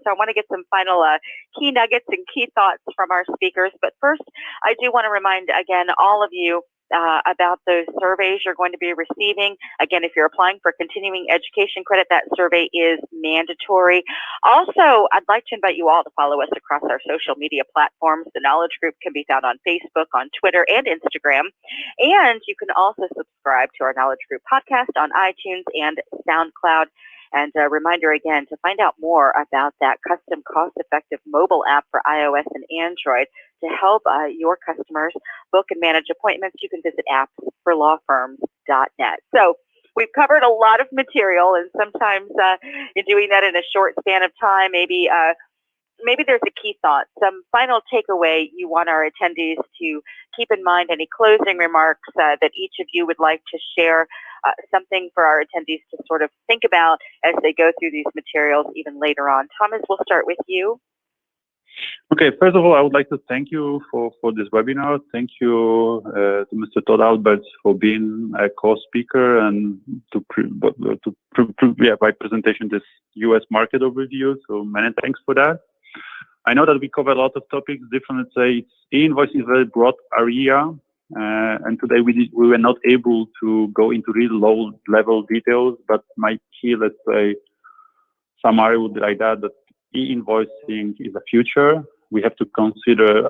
So I want to get some final key nuggets and key thoughts from our speakers. But first, I do want to remind, again, all of you about those surveys you're going to be receiving. Again, if you're applying for continuing education credit, that survey is mandatory. Also, I'd like to invite you all to follow us across our social media platforms. The Knowledge Group can be found on Facebook, on Twitter, and Instagram. And you can also subscribe to our Knowledge Group podcast on iTunes and SoundCloud. And a reminder again, to find out more about that custom cost-effective mobile app for iOS and Android to help your customers book and manage appointments, you can visit appsforlawfirms.net. So we've covered a lot of material, and sometimes in doing that in a short span of time, maybe there's a key thought, some final takeaway you want our attendees to keep in mind, any closing remarks that each of you would like to share, something for our attendees to sort of think about as they go through these materials even later on. Thomas, we'll start with you. Okay, first of all, I would like to thank you for this webinar. Thank you to Mr. Todd Albers for being a co-speaker and by presentation this U.S. market overview. So many thanks for that. I know that we cover a lot of topics, different, let's say, e-invoicing is a very broad area, and today we were not able to go into really low-level details, but my key, let's say, summary would be like that e-invoicing is the future. We have to consider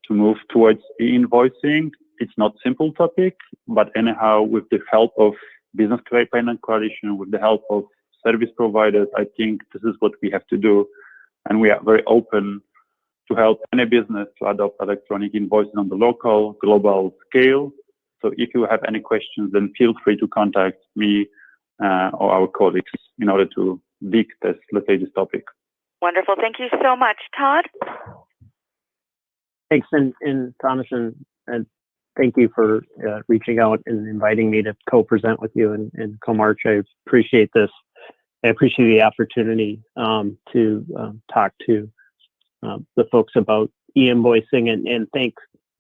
to move towards e-invoicing. It's not a simple topic, but anyhow, with the help of Business Payment Coalition, with the help of service providers, I think this is what we have to do. And we are very open to help any business to adopt electronic invoicing on the local, global scale. So if you have any questions, then feel free to contact me or our colleagues in order to dig this, let's say, this topic. Wonderful. Thank you so much. Todd? Thanks, and Thomas, and thank you for reaching out and inviting me to co-present with you and Comarch. I appreciate this. I appreciate the opportunity to talk to the folks about e-invoicing and thank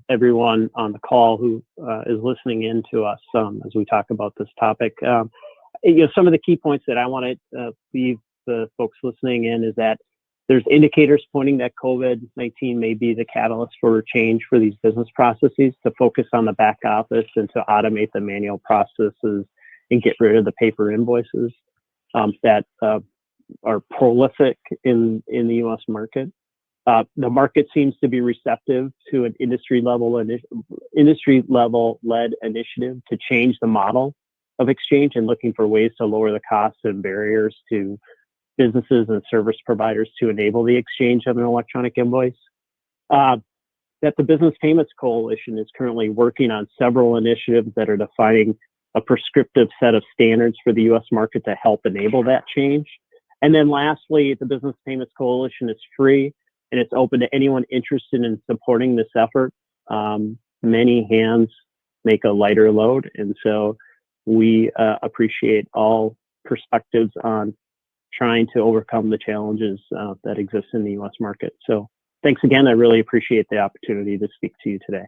everyone on the call who is listening in to us as we talk about this topic. Some of the key points that I want to leave the folks listening in is that there's indicators pointing that COVID-19 may be the catalyst for change for these business processes, to focus on the back office and to automate the manual processes and get rid of the paper invoices that are prolific in the U.S. market. The market seems to be receptive to an industry-level led initiative to change the model of exchange and looking for ways to lower the costs and barriers to businesses and service providers to enable the exchange of an electronic invoice. That the Business Payments Coalition is currently working on several initiatives that are defining a prescriptive set of standards for the U.S. market to help enable that change. And then lastly, the Business Payments Coalition is free and it's open to anyone interested in supporting this effort. Many hands make a lighter load, and so we appreciate all perspectives on trying to overcome the challenges that exist in the U.S. market. So thanks again. I really appreciate the opportunity to speak to you today.